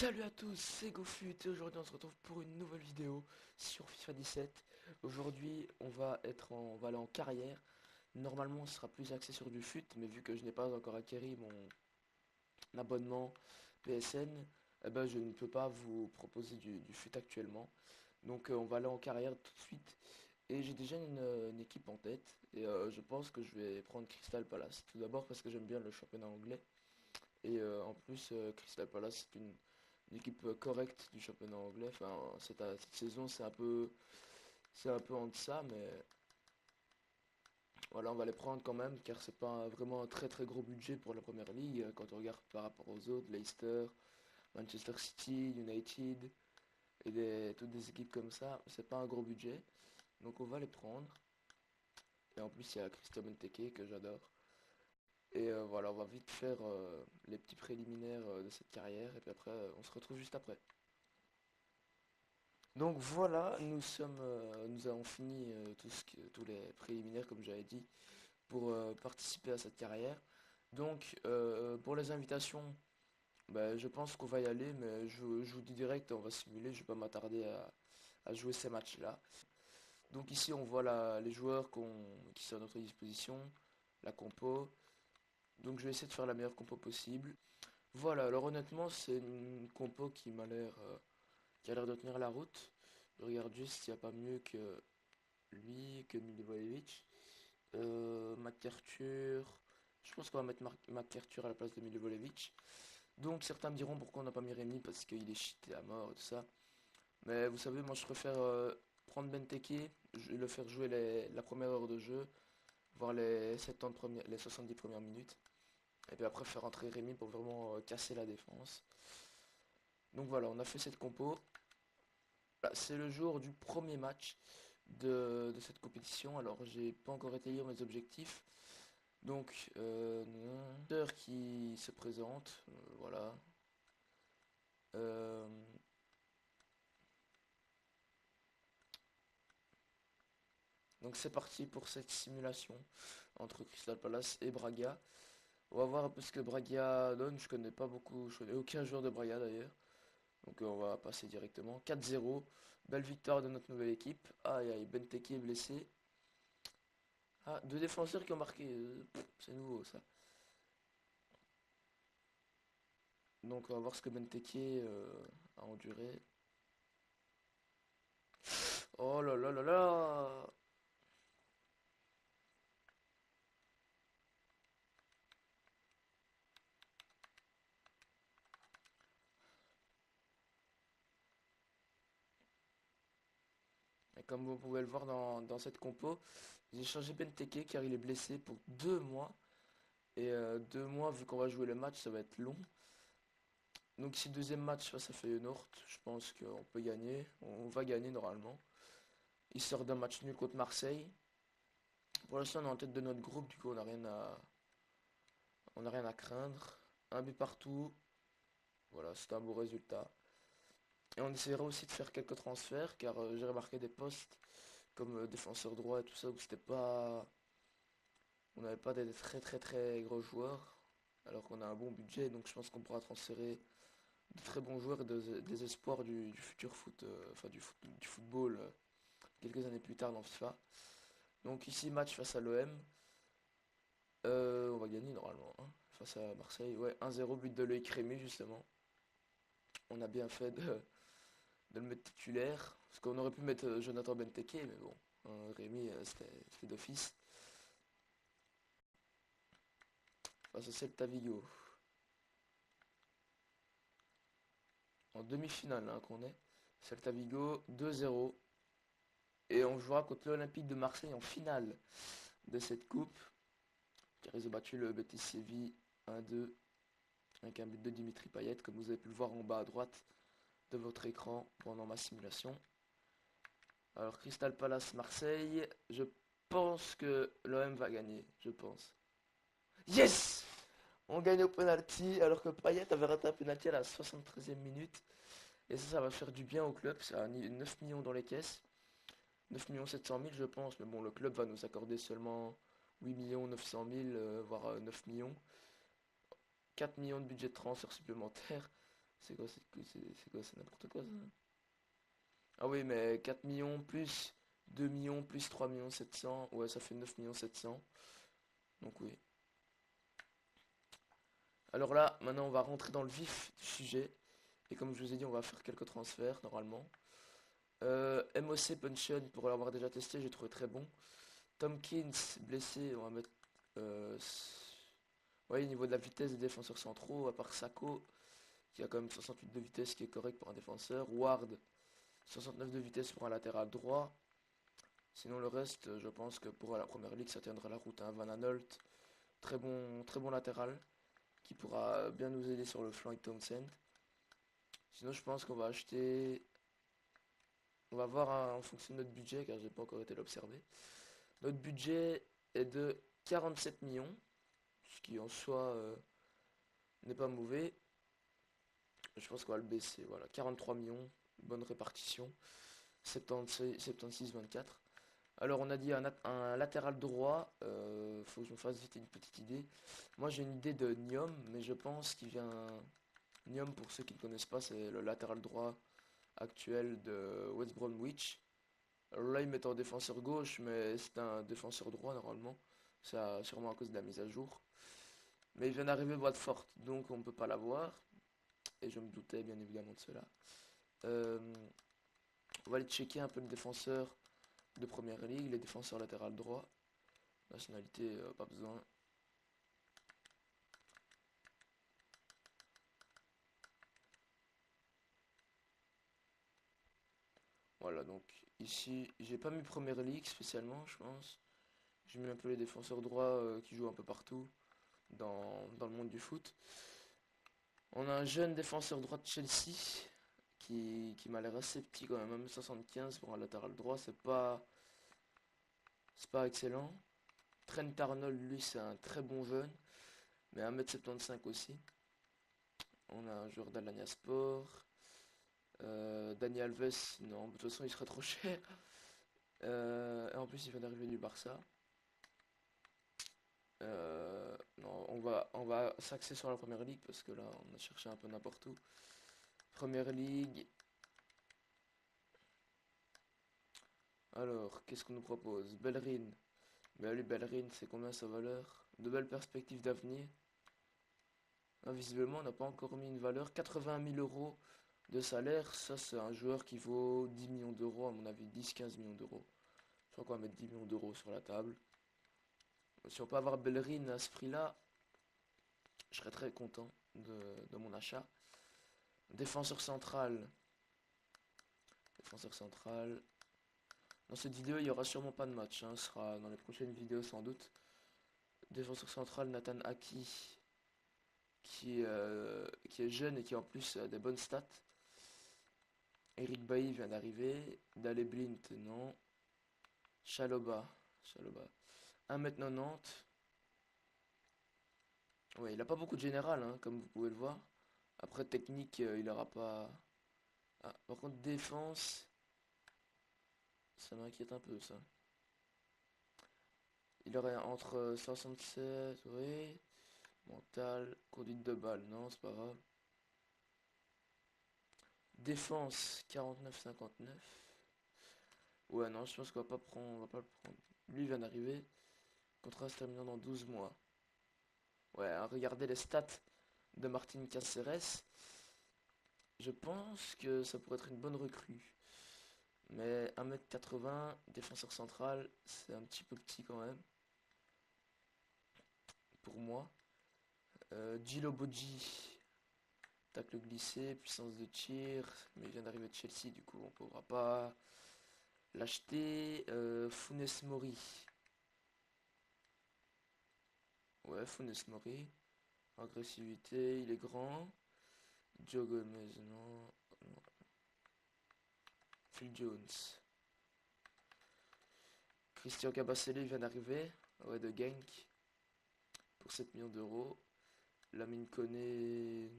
Salut à tous, c'est GoFut et aujourd'hui on se retrouve pour une nouvelle vidéo sur FIFA 17. Aujourd'hui on va aller en carrière. Normalement ce sera plus axé sur du fut, mais vu que je n'ai pas encore acquéri mon abonnement PSN, eh ben, je ne peux pas vous proposer du fut actuellement. Donc on va aller en carrière tout de suite. Et j'ai déjà une équipe en tête et je pense que je vais prendre Crystal Palace. Tout d'abord parce que j'aime bien le championnat anglais. Et en plus, Crystal Palace, c'est une équipe correcte du championnat anglais. Enfin, cette saison, c'est un peu en deçà, mais voilà, on va les prendre quand même, car c'est pas vraiment un très très gros budget pour la première ligue. Quand on regarde par rapport aux autres, Leicester, Manchester City, United, et toutes des équipes comme ça, c'est pas un gros budget. Donc on va les prendre. Et en plus, il y a Christian Benteke que j'adore. Et voilà, on va vite faire les petits préliminaires de cette carrière, et puis après, on se retrouve juste après. Donc voilà, nous avons fini tous les préliminaires comme j'avais dit pour participer à cette carrière. Donc pour les invitations, ben, je pense qu'on va y aller, mais je vous dis direct, on va simuler, je vais pas m'attarder à jouer ces matchs-là. Donc ici on voit les joueurs qui sont à notre disposition, la compo. Donc je vais essayer de faire la meilleure compo possible. Voilà, alors honnêtement c'est une compo qui a l'air de tenir la route. Je regarde juste s'il n'y a pas mieux que lui, que Milivojevic. McArthur. Je pense qu'on va mettre McArthur à la place de Milivojevic. Donc certains me diront pourquoi on n'a pas mis Rémi parce qu'il est cheaté à mort et tout ça. Mais vous savez, moi je préfère prendre Benteke, le faire jouer la première heure de jeu, voire les 70 premières minutes. Et puis après faire entrer Rémi pour vraiment casser la défense. Donc voilà, on a fait cette compo. Voilà, c'est le jour du premier match de cette compétition. Alors, j'ai pas encore étayé mes objectifs. Donc, qui se présente, voilà. Euh, donc, c'est parti pour cette simulation entre Crystal Palace et Braga. On va voir un peu ce que Braga donne. Je connais pas beaucoup, je connais aucun joueur de Braga d'ailleurs. Donc, on va passer directement. 4-0. Belle victoire de notre nouvelle équipe. Aïe aïe, Benteke est blessé. Ah, deux défenseurs qui ont marqué. C'est nouveau ça. Donc on va voir ce que Benteke a enduré. Oh là là là là. Et comme vous pouvez le voir dans cette compo, j'ai changé Benteke car il est blessé pour 2 mois. Et 2 mois, vu qu'on va jouer le match, ça va être long. Donc ici, deuxième match face à Feyenoord, je pense qu'on peut gagner. On va gagner normalement. Il sort d'un match nul contre Marseille. Pour l'instant, on est en tête de notre groupe, du coup, on n'a rien à craindre. Un but partout. Voilà, c'est un beau résultat. Et on essaiera aussi de faire quelques transferts, car j'ai remarqué des postes comme défenseur droit et tout ça, où c'était pas... On n'avait pas des très très très gros joueurs, alors qu'on a un bon budget, donc je pense qu'on pourra transférer de très bons joueurs et des espoirs du futur foot, enfin du football, quelques années plus tard dans FIFA. Donc ici, match face à l'OM. On va gagner normalement, hein, face à Marseille. Ouais, 1-0, but de Loïc Rémy, justement. On a bien fait de le mettre titulaire, parce qu'on aurait pu mettre Jonathan Benteke, mais bon, Rémy, c'était d'office. Face au Celta Vigo. En demi-finale hein, qu'on est. Celta Vigo 2-0. Et on jouera contre l'Olympique de Marseille en finale de cette coupe. Car ils ont battu le Betis Séville 1-2 avec un but de Dimitri Payet, comme vous avez pu le voir en bas à droite de votre écran pendant ma simulation. Alors Crystal Palace Marseille, je pense que l'OM va gagner, je pense. Yes! On gagne au penalty alors que Payet avait raté un penalty à la 73e minute. Et ça va faire du bien au club, ça a 9 millions dans les caisses. 9 700 000 je pense, mais bon le club va nous accorder seulement 8 900 000 voire 9 millions. 4 millions de budget de transfert supplémentaire. C'est quoi, c'est n'importe quoi ça. Ah oui, mais 4 millions plus 2 millions plus 3 millions 700. Ouais, ça fait 9 millions 700. Donc oui. Alors là, maintenant on va rentrer dans le vif du sujet. Et comme je vous ai dit, on va faire quelques transferts normalement. MOC Puncheon, pour l'avoir déjà testé, j'ai trouvé très bon. Tomkins, blessé, on va mettre... ouais, au niveau de la vitesse des défenseurs centraux, à part Sako, qui a quand même 68 de vitesse, qui est correct pour un défenseur. Ward, 69 de vitesse pour un latéral droit. Sinon le reste, je pense que pour la première ligue, ça tiendra la route. Hein. Van Aanholt, très bon latéral, qui pourra bien nous aider sur le flanc avec Townsend. Sinon je pense qu'on va acheter... On va voir hein, en fonction de notre budget, car j'ai pas encore été l'observer. Notre budget est de 47 millions, ce qui en soi n'est pas mauvais. Je pense qu'on va le baisser, voilà, 43 millions, bonne répartition, 76-24. Alors on a dit un latéral droit, faut que je me fasse vite une petite idée. Moi j'ai une idée de Niom, mais je pense qu'il vient... Niom, pour ceux qui ne connaissent pas, c'est le latéral droit actuel de West Bromwich. Alors là, ils mettent en défenseur gauche, mais c'est un défenseur droit normalement. Ça, sûrement à cause de la mise à jour. Mais il vient d'arriver Watford, donc on ne peut pas l'avoir. Et je me doutais bien évidemment de cela. Euh, on va aller checker un peu le défenseur de première ligue, les défenseurs latéral droit. Nationalité, pas besoin. Voilà, donc ici, j'ai pas mis première ligue spécialement, je pense. J'ai mis un peu les défenseurs droits qui jouent un peu partout dans le monde du foot. On a un jeune défenseur droit de Chelsea qui m'a l'air assez petit quand même 1m75 pour un latéral droit, c'est pas excellent. Trent Arnold, lui, c'est un très bon jeune, mais 1m75 aussi. On a un joueur d'Alanya Sport. Dani Alves, non, de toute façon, il serait trop cher. Et en plus, il vient d'arriver du Barça. Non, on va s'axer sur la première ligue parce que là, on a cherché un peu n'importe où. Première ligue. Alors, qu'est-ce qu'on nous propose? Bellerin. Mais lui, Bellerin, c'est combien sa valeur? De belles perspectives d'avenir. Ah, visiblement, on n'a pas encore mis une valeur. 80 000 euros de salaire. Ça, c'est un joueur qui vaut 10 millions d'euros, à mon avis, 10-15 millions d'euros. Je crois qu'on va mettre 10 millions d'euros sur la table. Si on peut avoir Bellerin à ce prix-là, je serais très content de mon achat. Défenseur central. Défenseur central. Dans cette vidéo, il n'y aura sûrement pas de match. Hein. Ce sera dans les prochaines vidéos sans doute. Défenseur central, Nathan Aki. Qui est jeune et qui en plus a des bonnes stats. Eric Bailly vient d'arriver. Dale Blint, non. Chaloba. 1m90. Ouais, il a pas beaucoup de général, hein, comme vous pouvez le voir. Après, technique, il aura pas... Ah, par contre, défense, ça m'inquiète un peu, ça. Il aurait entre 67, oui. Mental, conduite de balle, non, c'est pas grave. Défense, 49-59. Ouais, non, je pense qu'on va pas prendre, on va pas le prendre. Lui, il vient d'arriver. Contrat se terminant dans 12 mois. Ouais, hein, regardez les stats de Martin Caceres. Je pense que ça pourrait être une bonne recrue. Mais 1m80, défenseur central, c'est un petit peu petit quand même. Pour moi. Gilo Boggi, tacle glissé, puissance de tir. Mais il vient d'arriver de Chelsea, du coup on pourra pas l'acheter. Funes Mori. Ouais, Funes Mori. Agressivité, il est grand. Joe Gomez, non. Phil Jones. Christian Kabasele vient d'arriver. Ouais, de Genk. Pour 7 millions d'euros. Lamine Koné,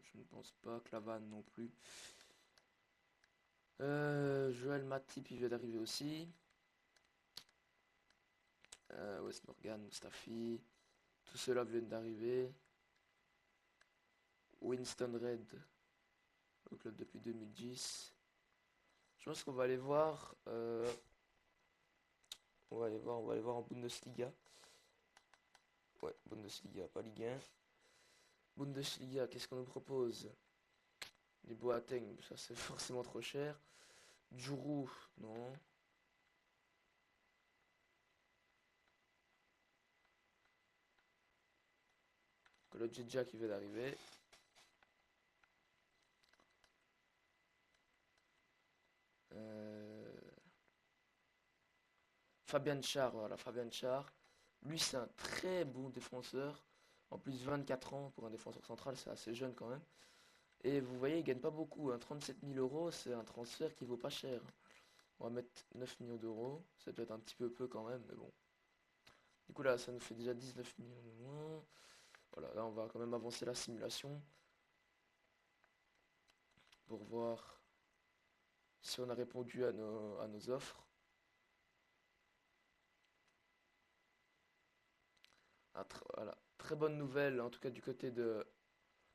je ne pense pas. Clavan non plus. Joël Matip, il vient d'arriver aussi. West Morgan, Mustafi. Tout cela vient d'arriver. Winston Red au club depuis 2010. Je pense qu'on va aller voir. On va aller voir en Bundesliga. Ouais, Bundesliga, pas Ligue 1. Bundesliga, qu'est-ce qu'on nous propose? Les Boateng, ça c'est forcément trop cher. Djourou, non. Le Djedja qui vient d'arriver. Euh, Fabian Schär, voilà, Fabian Schär. Lui, c'est un très bon défenseur. En plus, 24 ans pour un défenseur central, c'est assez jeune quand même. Et vous voyez, il gagne pas beaucoup, hein. 37 000 euros, c'est un transfert qui vaut pas cher. On va mettre 9 millions d'euros. Ça peut être un petit peu quand même, mais bon. Du coup, là, ça nous fait déjà 19 millions de moins. Voilà, là, on va quand même avancer la simulation pour voir si on a répondu à nos offres. Ah, voilà. Très bonne nouvelle, en tout cas du côté de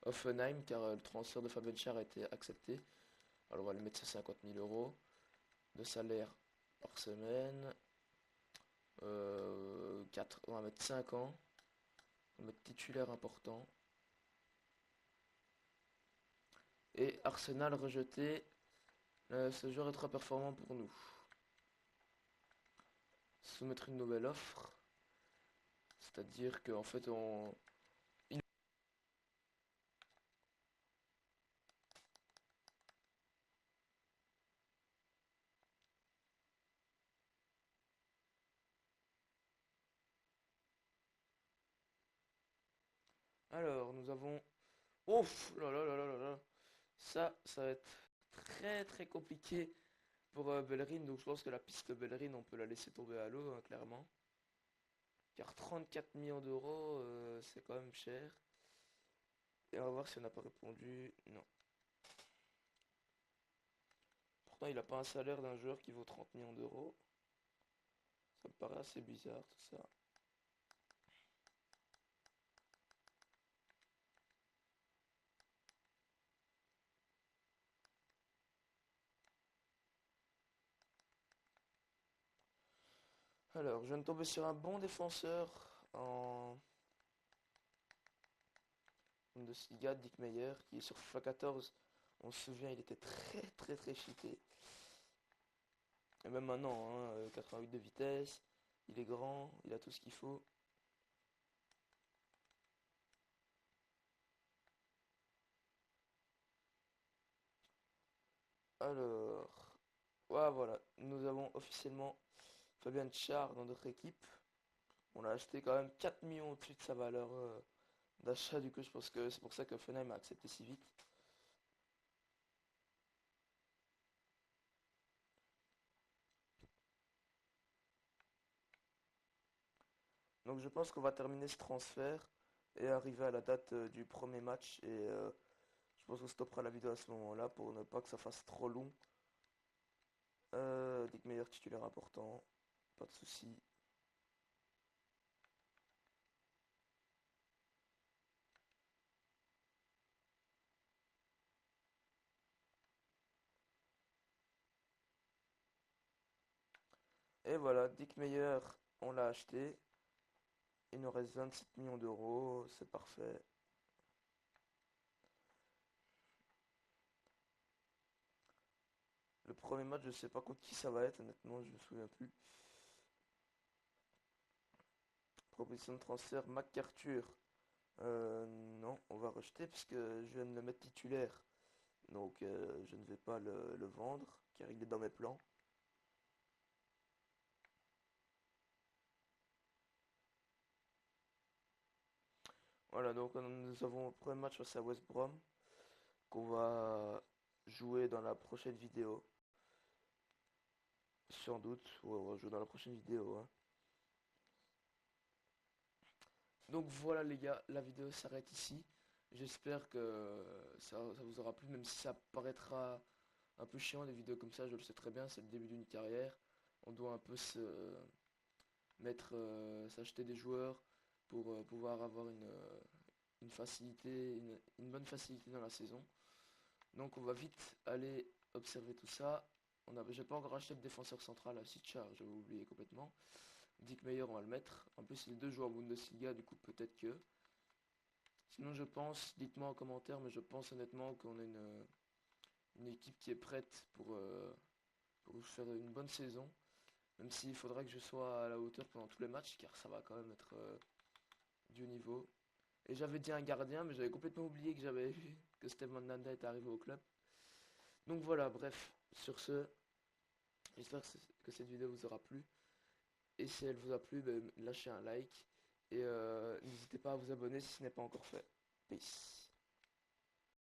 Offenheim, car le transfert de Fabian Schär a été accepté. Alors, on va lui mettre 50 000 euros de salaire par semaine. 4, on va mettre 5 ans. On va mettre titulaire important. Et Arsenal rejeté. Ce joueur est trop performant pour nous. Soumettre une nouvelle offre. C'est-à-dire qu'en fait on... Alors nous avons... Ouf là là là là là là. Ça va être très compliqué pour Bellerin. Donc je pense que la piste Bellerin on peut la laisser tomber à l'eau, hein, clairement. Car 34 millions d'euros c'est quand même cher. Et on va voir si on n'a pas répondu. Non. Pourtant il n'a pas un salaire d'un joueur qui vaut 30 millions d'euros. Ça me paraît assez bizarre tout ça. Alors, je viens de tomber sur un bon défenseur en Bundesliga, Dick Meyer, qui est sur FIFA 14. On se souvient, il était très cheaté. Et même maintenant, hein, 88 de vitesse, il est grand, il a tout ce qu'il faut. Alors, ouais, voilà, nous avons officiellement Fabian Schär dans notre équipe. On l'a acheté quand même 4 millions au-dessus de sa valeur d'achat, du coup je pense que c'est pour ça que Fenheim a accepté si vite. Donc je pense qu'on va terminer ce transfert et arriver à la date du premier match. Et je pense qu'on stoppera la vidéo à ce moment-là pour ne pas que ça fasse trop long. Dick Meyer titulaire important, pas de souci. Et voilà, Dick Meyer, on l'a acheté. Il nous reste 27 millions d'euros, c'est parfait. Le premier match, je sais pas contre qui ça va être, honnêtement, je me souviens plus. Proposition de transfert, MacArthur. Non, on va rejeter parce que je viens de le mettre titulaire. Donc je ne vais pas le vendre car il est dans mes plans. Voilà, donc nous avons le premier match face à West Brom qu'on va jouer dans la prochaine vidéo. Sans doute, ouais, on va jouer dans la prochaine vidéo, hein. Donc voilà les gars, la vidéo s'arrête ici. J'espère que ça vous aura plu, même si ça paraîtra un peu chiant des vidéos comme ça, je le sais très bien, c'est le début d'une carrière. On doit un peu se s'acheter des joueurs pour pouvoir avoir une facilité, une bonne facilité dans la saison. Donc on va vite aller observer tout ça. J'ai pas encore acheté de défenseur central à Sitchar, j'avais oublié complètement. Dick Meyer, on va le mettre. En plus, les deux jouent en Bundesliga, du coup peut-être que. Sinon je pense, dites-moi en commentaire, mais je pense honnêtement qu'on a une équipe qui est prête pour faire une bonne saison. Même s'il faudra que je sois à la hauteur pendant tous les matchs, car ça va quand même être du haut niveau. Et j'avais dit un gardien, mais j'avais complètement oublié que j'avais vu que Steve Mandanda est arrivé au club. Donc voilà, bref, sur ce, j'espère que cette vidéo vous aura plu. Et si elle vous a plu, ben, lâchez un like. Et n'hésitez pas à vous abonner si ce n'est pas encore fait. Peace.